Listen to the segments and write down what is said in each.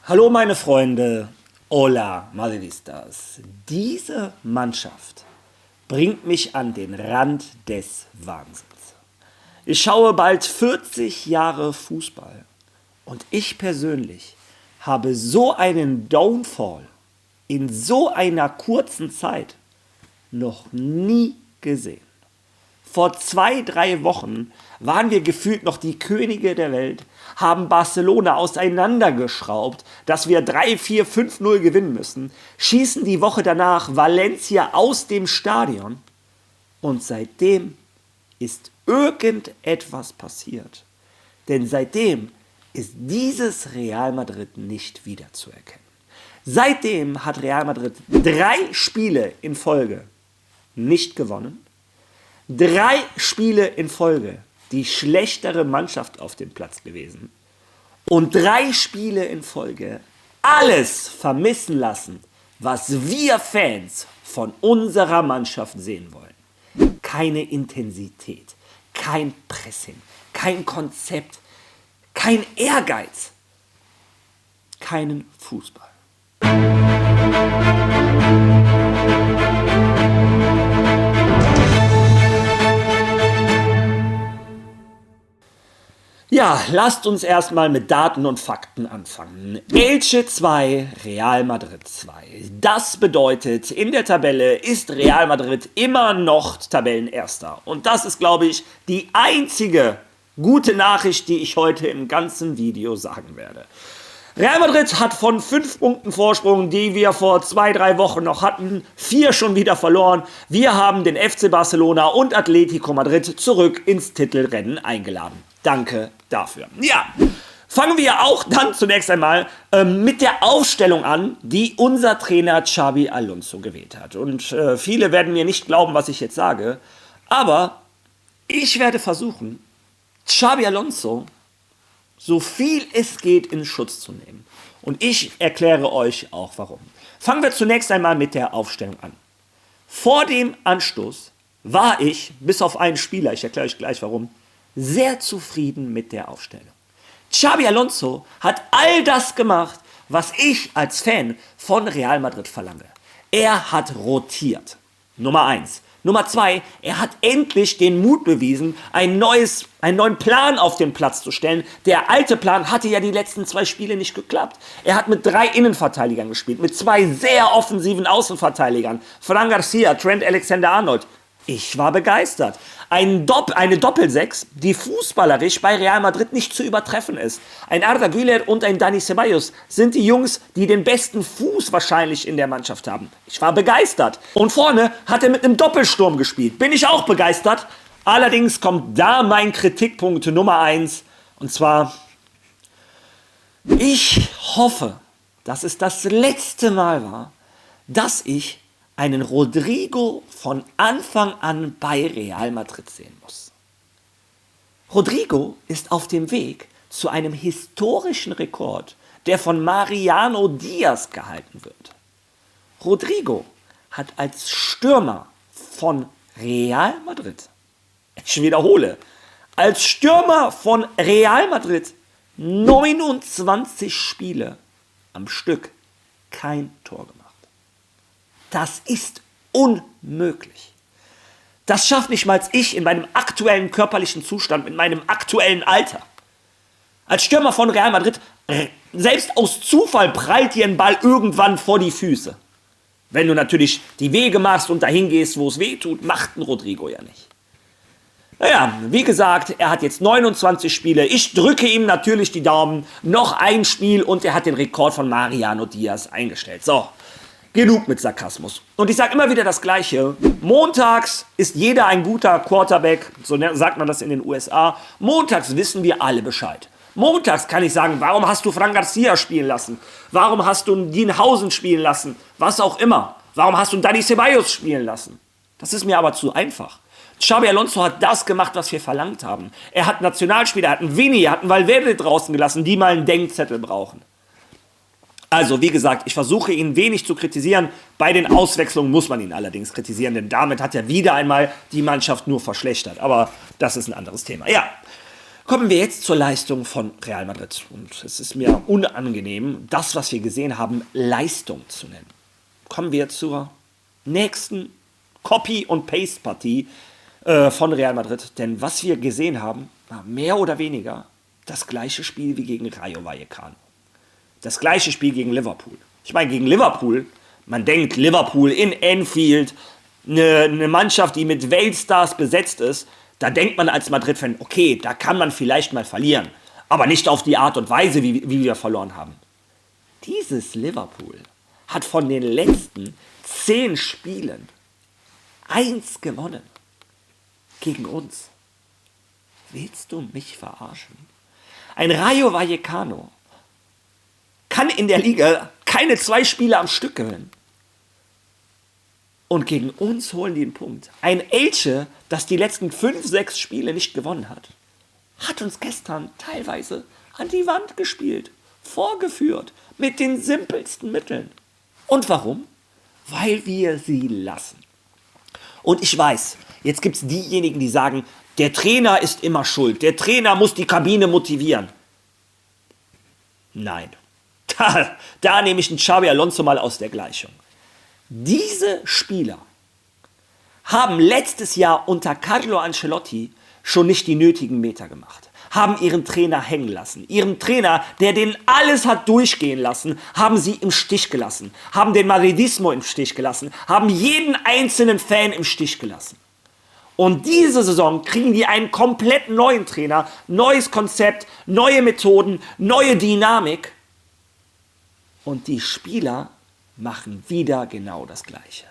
Hallo meine Freunde, hola Madridistas. Diese Mannschaft bringt mich an den Rand des Wahnsinns. Ich schaue bald 40 Jahre Fußball und ich persönlich habe so einen Downfall in so einer kurzen Zeit noch nie gesehen. Vor 2, 3 Wochen waren wir gefühlt noch die Könige der Welt, haben Barcelona auseinandergeschraubt, dass wir 3-4-5-0 gewinnen müssen, schießen die Woche danach Valencia aus dem Stadion und seitdem ist irgendetwas passiert. Denn seitdem ist dieses Real Madrid nicht wiederzuerkennen. Seitdem hat Real Madrid 3 Spiele in Folge nicht gewonnen. 3 Spiele in Folge die schlechtere Mannschaft auf dem Platz gewesen. Und 3 Spiele in Folge alles vermissen lassen, was wir Fans von unserer Mannschaft sehen wollen. Keine Intensität, kein Pressing, kein Konzept, kein Ehrgeiz, keinen Fußball. Ja, lasst uns erstmal mit Daten und Fakten anfangen. Elche 2, Real Madrid 2. Das bedeutet, in der Tabelle ist Real Madrid immer noch Tabellenerster. Und das ist, glaube ich, die einzige gute Nachricht, die ich heute im ganzen Video sagen werde. Real Madrid hat von 5 Punkten Vorsprung, die wir vor 2-3 Wochen noch hatten, 4 schon wieder verloren. Wir haben den FC Barcelona und Atletico Madrid zurück ins Titelrennen eingeladen. Danke dafür. Ja, fangen wir auch dann zunächst einmal mit der Aufstellung an, die unser Trainer Xabi Alonso gewählt hat. Und viele werden mir nicht glauben, was ich jetzt sage, aber ich werde versuchen, Xabi Alonso so viel es geht in Schutz zu nehmen. Und ich erkläre euch auch warum. Fangen wir zunächst einmal mit der Aufstellung an. Vor dem Anstoß war ich, bis auf einen Spieler, ich erkläre euch gleich warum, sehr zufrieden mit der Aufstellung. Xabi Alonso hat all das gemacht, was ich als Fan von Real Madrid verlange. Er hat rotiert. Nummer 1. Nummer 2, er hat endlich den Mut bewiesen, einen neuen Plan auf den Platz zu stellen. Der alte Plan hatte ja die letzten 2 Spiele nicht geklappt. Er hat mit 3 Innenverteidigern gespielt, mit 2 sehr offensiven Außenverteidigern. Fran Garcia, Trent Alexander-Arnold. Ich war begeistert. Eine Doppelsechs, die fußballerisch bei Real Madrid nicht zu übertreffen ist. Ein Arda Güler und ein Dani Ceballos sind die Jungs, die den besten Fuß wahrscheinlich in der Mannschaft haben. Ich war begeistert. Und vorne hat er mit einem Doppelsturm gespielt. Bin ich auch begeistert. Allerdings kommt da mein Kritikpunkt Nummer 1. Und zwar, ich hoffe, dass es das letzte Mal war, dass ich einen Rodrigo von Anfang an bei Real Madrid sehen muss. Rodrigo ist auf dem Weg zu einem historischen Rekord, der von Mariano Diaz gehalten wird. Rodrigo hat als Stürmer von Real Madrid, ich wiederhole, als Stürmer von Real Madrid 29 Spiele am Stück kein Tor gemacht. Das ist unmöglich. Das schafft nicht mal ich in meinem aktuellen körperlichen Zustand, mit meinem aktuellen Alter. Als Stürmer von Real Madrid, selbst aus Zufall prallt dir ein Ball irgendwann vor die Füße. Wenn du natürlich die Wege machst und dahin gehst, wo es weh tut, macht ein Rodrigo ja nicht. Naja, wie gesagt, er hat jetzt 29 Spiele. Ich drücke ihm natürlich die Daumen. Noch ein Spiel und er hat den Rekord von Mariano Diaz eingestellt. So. Genug mit Sarkasmus. Und ich sage immer wieder das Gleiche. Montags ist jeder ein guter Quarterback, so sagt man das in den USA. Montags wissen wir alle Bescheid. Montags kann ich sagen, warum hast du Fran Garcia spielen lassen? Warum hast du einen Dean Housen spielen lassen? Was auch immer. Warum hast du einen Dani Ceballos spielen lassen? Das ist mir aber zu einfach. Xabi Alonso hat das gemacht, was wir verlangt haben. Er hat Nationalspieler, er hat einen Vini, er hat einen Valverde draußen gelassen, die mal einen Denkzettel brauchen. Also, wie gesagt, ich versuche ihn wenig zu kritisieren. Bei den Auswechslungen muss man ihn allerdings kritisieren, denn damit hat er wieder einmal die Mannschaft nur verschlechtert. Aber das ist ein anderes Thema. Ja, Kommen wir jetzt zur Leistung von Real Madrid. Und es ist mir unangenehm, das, was wir gesehen haben, Leistung zu nennen. Kommen wir zur nächsten Copy- und Paste-Partie von Real Madrid. Denn was wir gesehen haben, war mehr oder weniger das gleiche Spiel wie gegen Rayo Vallecano. Das gleiche Spiel gegen Liverpool. Ich meine, gegen Liverpool, man denkt Liverpool in Anfield, eine Mannschaft, die mit Weltstars besetzt ist, da denkt man als Madrid-Fan, okay, da kann man vielleicht mal verlieren, aber nicht auf die Art und Weise, wie wir verloren haben. Dieses Liverpool hat von den letzten 10 Spielen 1 gewonnen. Gegen uns. Willst du mich verarschen? Ein Rayo Vallecano kann in der Liga keine 2 Spiele am Stück gewinnen. Und gegen uns holen die einen Punkt. Ein Elche, das die letzten 5, 6 Spiele nicht gewonnen hat, hat uns gestern teilweise an die Wand gespielt, vorgeführt, mit den simpelsten Mitteln. Und warum? Weil wir sie lassen. Und ich weiß, jetzt gibt es diejenigen, die sagen, der Trainer ist immer schuld, der Trainer muss die Kabine motivieren. Nein, da nehme ich einen Xabi Alonso mal aus der Gleichung. Diese Spieler haben letztes Jahr unter Carlo Ancelotti schon nicht die nötigen Meter gemacht, haben ihren Trainer hängen lassen. Ihren Trainer, der denen alles hat durchgehen lassen, haben sie im Stich gelassen, haben den Madridismo im Stich gelassen, haben jeden einzelnen Fan im Stich gelassen. Und diese Saison kriegen die einen komplett neuen Trainer, neues Konzept, neue Methoden, neue Dynamik. Und die Spieler machen wieder genau das Gleiche.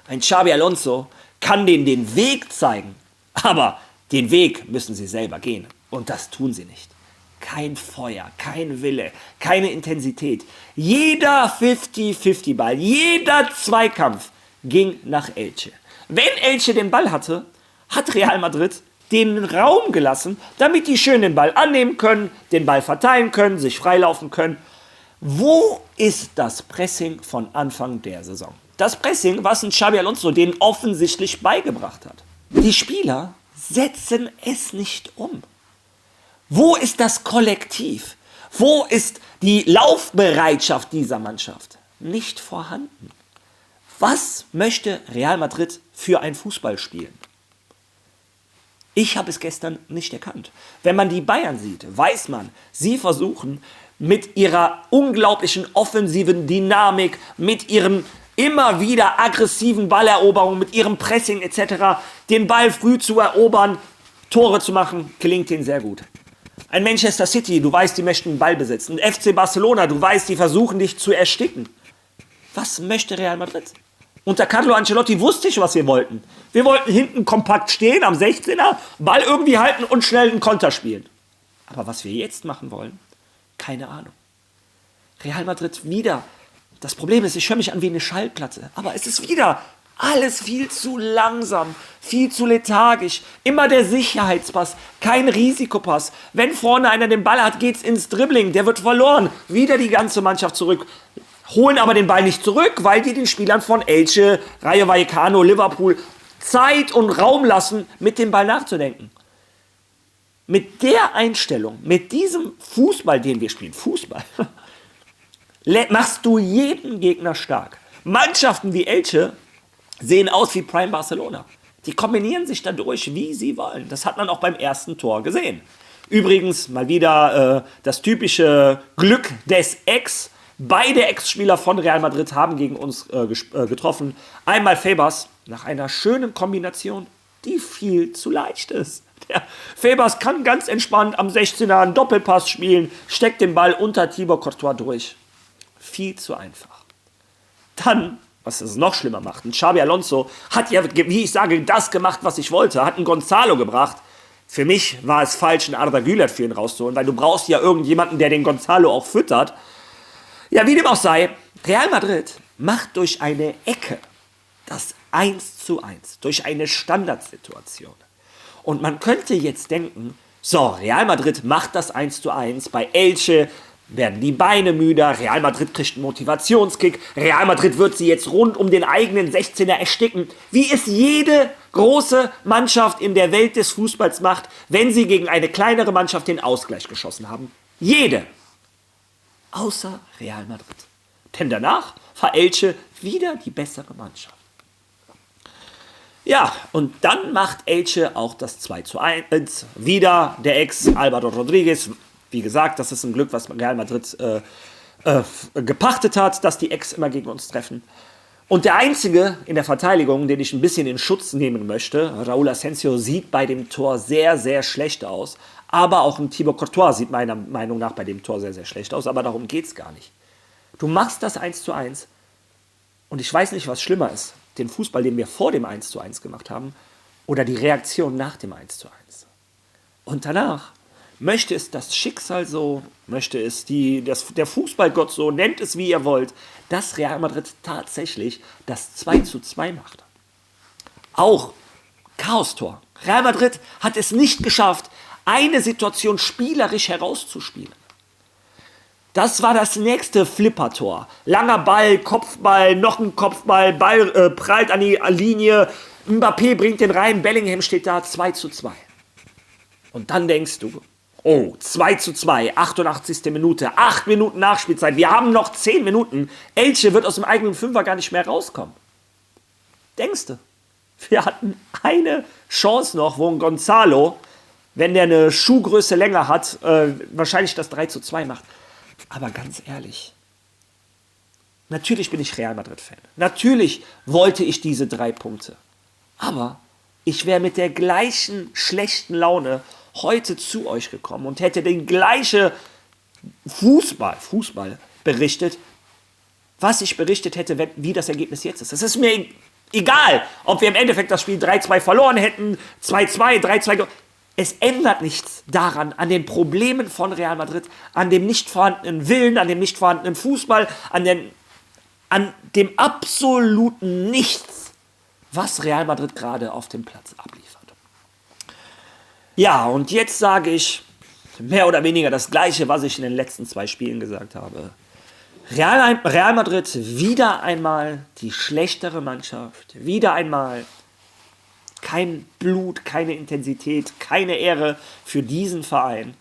Ein Xabi Alonso kann denen den Weg zeigen, aber den Weg müssen sie selber gehen. Und das tun sie nicht. Kein Feuer, kein Wille, keine Intensität. Jeder 50-50-Ball, jeder Zweikampf ging nach Elche. Wenn Elche den Ball hatte, hat Real Madrid den Raum gelassen, damit die schön den Ball annehmen können, den Ball verteilen können, sich freilaufen können. Wo ist das Pressing von Anfang der Saison? Das Pressing, was ein Xabi Alonso denen offensichtlich beigebracht hat. Die Spieler setzen es nicht um. Wo ist das Kollektiv? Wo ist die Laufbereitschaft dieser Mannschaft? Nicht vorhanden. Was möchte Real Madrid für ein Fußball spielen? Ich habe es gestern nicht erkannt. Wenn man die Bayern sieht, weiß man, sie versuchen mit ihrer unglaublichen offensiven Dynamik, mit ihrem immer wieder aggressiven Balleroberung, mit ihrem Pressing etc., den Ball früh zu erobern, Tore zu machen, gelingt ihnen sehr gut. Ein Manchester City, du weißt, die möchten den Ball besitzen. Ein FC Barcelona, du weißt, die versuchen dich zu ersticken. Was möchte Real Madrid? Unter Carlo Ancelotti wusste ich, was wir wollten. Wir wollten hinten kompakt stehen, am 16er, Ball irgendwie halten und schnell einen Konter spielen. Aber was wir jetzt machen wollen, keine Ahnung. Real Madrid wieder. Das Problem ist, ich höre mich an wie eine Schallplatte. Aber es ist wieder alles viel zu langsam, viel zu lethargisch. Immer der Sicherheitspass, kein Risikopass. Wenn vorne einer den Ball hat, geht's ins Dribbling. Der wird verloren. Wieder die ganze Mannschaft zurück. Holen aber den Ball nicht zurück, weil die den Spielern von Elche, Rayo Vallecano, Liverpool Zeit und Raum lassen, mit dem Ball nachzudenken. Mit der Einstellung, mit diesem Fußball, den wir spielen, Fußball, machst du jeden Gegner stark. Mannschaften wie Elche sehen aus wie Prime Barcelona. Die kombinieren sich dadurch, wie sie wollen. Das hat man auch beim ersten Tor gesehen. Übrigens mal wieder das typische Glück des Ex. Beide Ex-Spieler von Real Madrid haben gegen uns getroffen. Einmal Febas nach einer schönen Kombination, die viel zu leicht ist. Der Febas kann ganz entspannt am 16er einen Doppelpass spielen, steckt den Ball unter Thibaut Courtois durch. Viel zu einfach. Dann, was es noch schlimmer macht, ein Xabi Alonso hat ja, wie ich sage, das gemacht, was ich wollte, hat einen Gonzalo gebracht. Für mich war es falsch, einen Arda Güler für ihn rauszuholen, weil du brauchst ja irgendjemanden, der den Gonzalo auch füttert. Ja, wie dem auch sei, Real Madrid macht durch eine Ecke das 1:1, durch eine Standardsituation. Und man könnte jetzt denken, so, Real Madrid macht das 1:1, bei Elche werden die Beine müder, Real Madrid kriegt einen Motivationskick, Real Madrid wird sie jetzt rund um den eigenen 16er ersticken, wie es jede große Mannschaft in der Welt des Fußballs macht, wenn sie gegen eine kleinere Mannschaft den Ausgleich geschossen haben. Jede. Außer Real Madrid. Denn danach war Elche wieder die bessere Mannschaft. Ja, und dann macht Elche auch das 2:1. Wieder der Ex Álvaro Rodríguez. Wie gesagt, das ist ein Glück, was Real Madrid gepachtet hat, dass die Ex immer gegen uns treffen. Und der Einzige in der Verteidigung, den ich ein bisschen in Schutz nehmen möchte, Raúl Asensio, sieht bei dem Tor sehr, sehr schlecht aus. Aber auch ein Thibaut Courtois sieht meiner Meinung nach bei dem Tor sehr, sehr schlecht aus. Aber darum geht es gar nicht. Du machst das 1:1 und ich weiß nicht, was schlimmer ist. Den Fußball, den wir vor dem 1:1 gemacht haben oder die Reaktion nach dem 1:1. Und danach möchte es das Schicksal so, möchte es der Fußballgott so, nennt es wie ihr wollt, dass Real Madrid tatsächlich das 2:2 macht. Auch Chaos-Tor. Real Madrid hat es nicht geschafft, eine Situation spielerisch herauszuspielen. Das war das nächste Flippertor. Langer Ball, Kopfball, noch ein Kopfball, Ball prallt an die Linie, Mbappé bringt den rein, Bellingham steht da, 2:2. Und dann denkst du, oh, 2:2, 88. Minute, 8 Minuten Nachspielzeit, wir haben noch 10 Minuten, Elche wird aus dem eigenen Fünfer gar nicht mehr rauskommen. Denkst du? Wir hatten eine Chance noch, wo ein Gonzalo, wenn der eine Schuhgröße länger hat, wahrscheinlich das 3:2 macht. Aber ganz ehrlich, natürlich bin ich Real Madrid-Fan. Natürlich wollte ich diese 3 Punkte. Aber ich wäre mit der gleichen schlechten Laune heute zu euch gekommen und hätte den gleichen Fußball berichtet, was ich berichtet hätte, wie das Ergebnis jetzt ist. Es ist mir egal, ob wir im Endeffekt das Spiel 3:2 verloren hätten, 2:2, 3:2. Es ändert nichts daran, an den Problemen von Real Madrid, an dem nicht vorhandenen Willen, an dem nicht vorhandenen Fußball, an dem absoluten Nichts, was Real Madrid gerade auf dem Platz abliefert. Ja, und jetzt sage ich mehr oder weniger das Gleiche, was ich in den letzten 2 Spielen gesagt habe. Real Madrid wieder einmal die schlechtere Mannschaft, wieder einmal kein Blut, keine Intensität, keine Ehre für diesen Verein.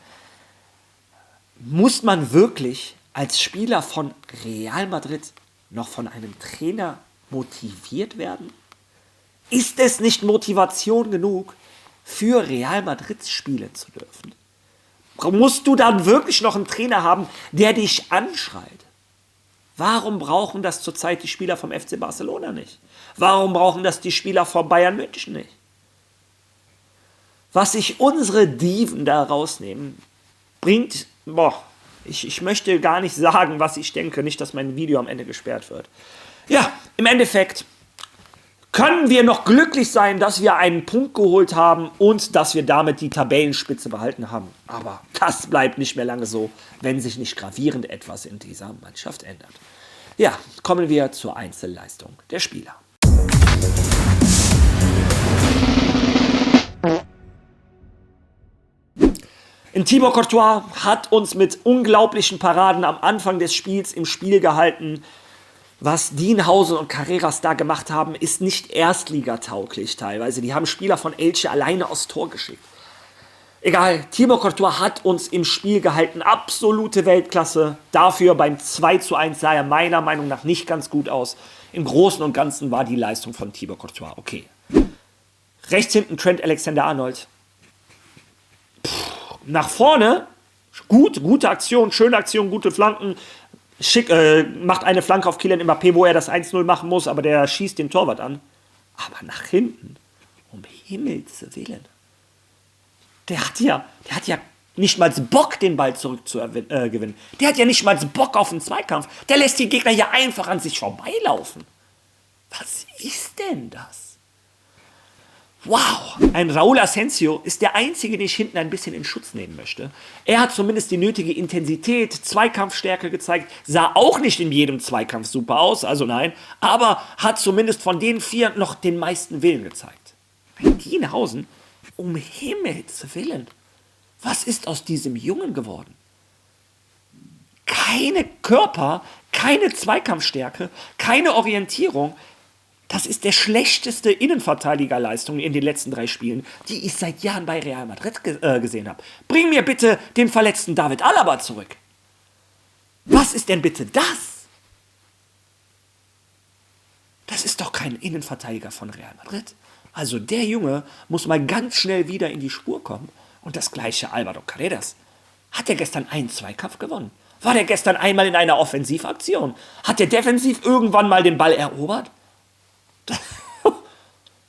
Muss man wirklich als Spieler von Real Madrid noch von einem Trainer motiviert werden? Ist es nicht Motivation genug, für Real Madrid spielen zu dürfen? Musst du dann wirklich noch einen Trainer haben, der dich anschreit? Warum brauchen das zurzeit die Spieler vom FC Barcelona nicht? Warum brauchen das die Spieler von Bayern München nicht? Was sich unsere Diven da rausnehmen, bringt, ich möchte gar nicht sagen, was ich denke, nicht, dass mein Video am Ende gesperrt wird. Ja, im Endeffekt können wir noch glücklich sein, dass wir einen Punkt geholt haben und dass wir damit die Tabellenspitze behalten haben. Aber das bleibt nicht mehr lange so, wenn sich nicht gravierend etwas in dieser Mannschaft ändert. Ja, kommen wir zur Einzelleistung der Spieler. Thibaut Courtois hat uns mit unglaublichen Paraden am Anfang des Spiels im Spiel gehalten. Was Dienhausen und Carreras da gemacht haben, ist nicht erstligatauglich teilweise. Die haben Spieler von Elche alleine aufs Tor geschickt. Egal, Thibaut Courtois hat uns im Spiel gehalten. Absolute Weltklasse. Dafür beim 2:1 sah er meiner Meinung nach nicht ganz gut aus. Im Großen und Ganzen war die Leistung von Thibaut Courtois okay. Rechts hinten Trent Alexander-Arnold. Nach vorne, gute Aktion, schöne Aktion, gute Flanken. Schick, macht eine Flanke auf Kylian Mbappé, wo er das 1:0 machen muss, aber der schießt den Torwart an. Aber nach hinten, um Himmels Willen. Der hat ja nicht mal Bock, den Ball zurückzugewinnen. Der hat ja nicht mal Bock auf einen Zweikampf. Der lässt die Gegner ja einfach an sich vorbeilaufen. Was ist denn das? Wow, ein Raúl Asensio ist der Einzige, den ich hinten ein bisschen in Schutz nehmen möchte. Er hat zumindest die nötige Intensität, Zweikampfstärke gezeigt, sah auch nicht in jedem Zweikampf super aus, also nein, aber hat zumindest von den 4 noch den meisten Willen gezeigt. Bei Dienhausen, um Himmels Willen, was ist aus diesem Jungen geworden? Keine Körper, keine Zweikampfstärke, keine Orientierung. Das ist der schlechteste Innenverteidigerleistung in den letzten 3 Spielen, die ich seit Jahren bei Real Madrid gesehen habe. Bring mir bitte den verletzten David Alaba zurück. Was ist denn bitte das? Das ist doch kein Innenverteidiger von Real Madrid. Also der Junge muss mal ganz schnell wieder in die Spur kommen. Und das gleiche Álvaro Carreras. Hat er gestern einen Zweikampf gewonnen? War der gestern einmal in einer Offensivaktion? Hat der defensiv irgendwann mal den Ball erobert?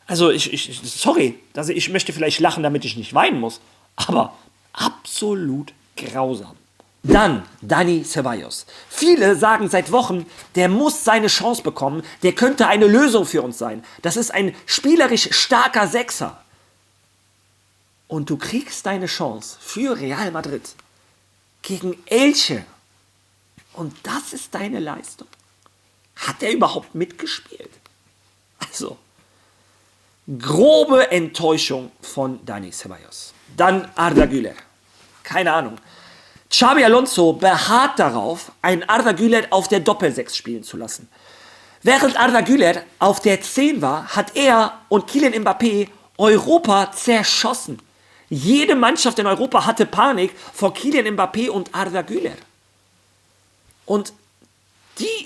Also sorry, also ich möchte vielleicht lachen, damit ich nicht weinen muss, aber absolut grausam. Dann Dani Ceballos. Viele sagen seit Wochen, der muss seine Chance bekommen, der könnte eine Lösung für uns sein. Das ist ein spielerisch starker Sechser. Und du kriegst deine Chance für Real Madrid gegen Elche. Und das ist deine Leistung. Hat er überhaupt mitgespielt? Also, grobe Enttäuschung von Dani Ceballos. Dann Arda Güler. Keine Ahnung. Xabi Alonso beharrt darauf, einen Arda Güler auf der Doppel-6 spielen zu lassen. Während Arda Güler auf der 10 war, hat er und Kylian Mbappé Europa zerschossen. Jede Mannschaft in Europa hatte Panik vor Kylian Mbappé und Arda Güler. Und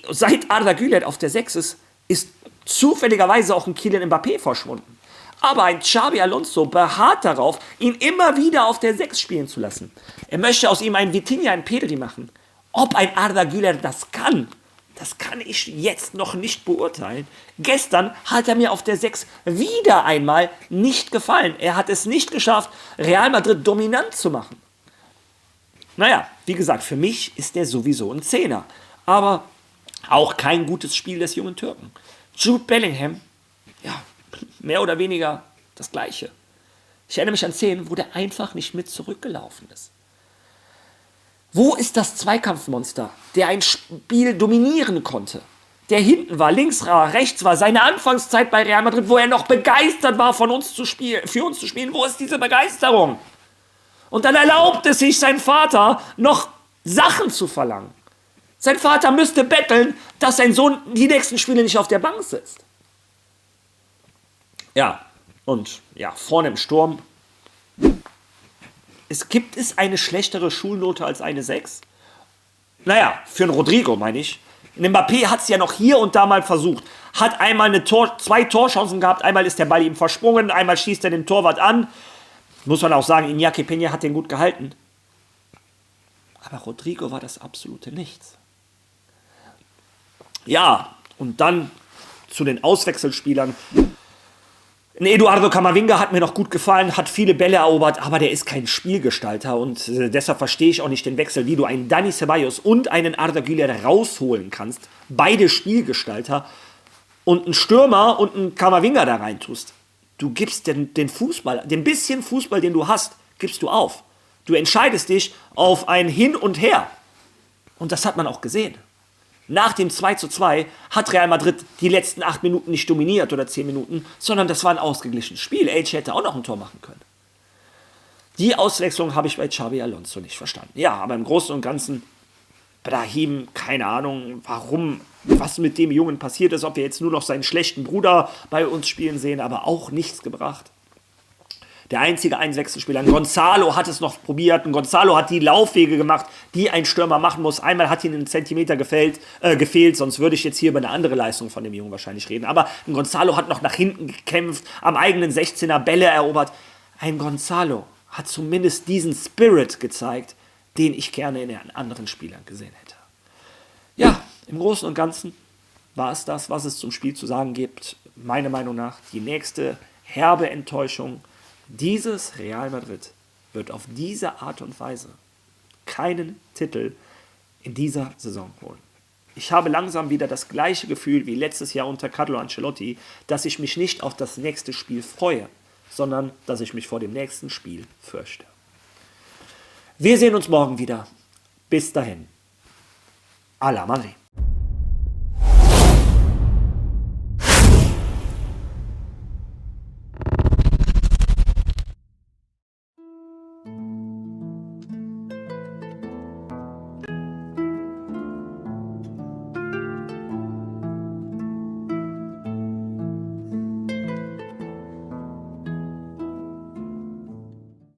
seit Arda Güler auf der 6 ist zufälligerweise auch ein Kylian Mbappé verschwunden. Aber ein Xabi Alonso beharrt darauf, ihn immer wieder auf der 6 spielen zu lassen. Er möchte aus ihm einen Vitinha, einen Pedri machen. Ob ein Arda Güler das kann ich jetzt noch nicht beurteilen. Gestern hat er mir auf der 6 wieder einmal nicht gefallen. Er hat es nicht geschafft, Real Madrid dominant zu machen. Naja, wie gesagt, für mich ist er sowieso ein Zehner. Aber auch kein gutes Spiel des jungen Türken. Jude Bellingham, ja, mehr oder weniger das Gleiche. Ich erinnere mich an Szenen, wo der einfach nicht mit zurückgelaufen ist. Wo ist das Zweikampfmonster, der ein Spiel dominieren konnte? Der hinten war, links war, rechts war, seine Anfangszeit bei Real Madrid, wo er noch begeistert war, für uns zu spielen. Wo ist diese Begeisterung? Und dann erlaubt es sich sein Vater, noch Sachen zu verlangen. Sein Vater müsste betteln, dass sein Sohn die nächsten Spiele nicht auf der Bank sitzt. Ja, und ja, vorne im Sturm. Gibt es eine schlechtere Schulnote als eine 6? Naja, für einen Rodrigo meine ich. Mbappé hat es ja noch hier und da mal versucht. Hat einmal 2 Torchancen gehabt, einmal ist der Ball ihm versprungen, einmal schießt er den Torwart an. Muss man auch sagen, Iñaki Peña hat den gut gehalten. Aber Rodrigo war das absolute Nichts. Ja, und dann zu den Auswechselspielern. Eduardo Camavinga hat mir noch gut gefallen, hat viele Bälle erobert, aber der ist kein Spielgestalter und deshalb verstehe ich auch nicht den Wechsel, wie du einen Dani Ceballos und einen Arda Güler rausholen kannst, beide Spielgestalter, und einen Stürmer und einen Camavinga da rein tust. Du gibst den Fußball, den bisschen Fußball, den du hast, gibst du auf. Du entscheidest dich auf ein Hin und Her. Und das hat man auch gesehen. Nach dem 2:2 hat Real Madrid die letzten 8 Minuten nicht dominiert oder 10 Minuten, sondern das war ein ausgeglichenes Spiel. Elche hätte auch noch ein Tor machen können. Die Auswechslung habe ich bei Xabi Alonso nicht verstanden. Ja, aber im Großen und Ganzen, Brahim, keine Ahnung, was mit dem Jungen passiert ist, ob wir jetzt nur noch seinen schlechten Bruder bei uns spielen sehen, aber auch nichts gebracht. Der einzige Einwechselspieler, Gonzalo, hat es noch probiert. Gonzalo hat die Laufwege gemacht, die ein Stürmer machen muss. Einmal hat ihn einen Zentimeter gefehlt, sonst würde ich jetzt hier über eine andere Leistung von dem Jungen wahrscheinlich reden. Aber ein Gonzalo hat noch nach hinten gekämpft, am eigenen 16er Bälle erobert. Ein Gonzalo hat zumindest diesen Spirit gezeigt, den ich gerne in anderen Spielern gesehen hätte. Ja, im Großen und Ganzen war es das, was es zum Spiel zu sagen gibt. Meiner Meinung nach die nächste herbe Enttäuschung. Dieses Real Madrid wird auf diese Art und Weise keinen Titel in dieser Saison holen. Ich habe langsam wieder das gleiche Gefühl wie letztes Jahr unter Carlo Ancelotti, dass ich mich nicht auf das nächste Spiel freue, sondern dass ich mich vor dem nächsten Spiel fürchte. Wir sehen uns morgen wieder. Bis dahin. A la Madrid.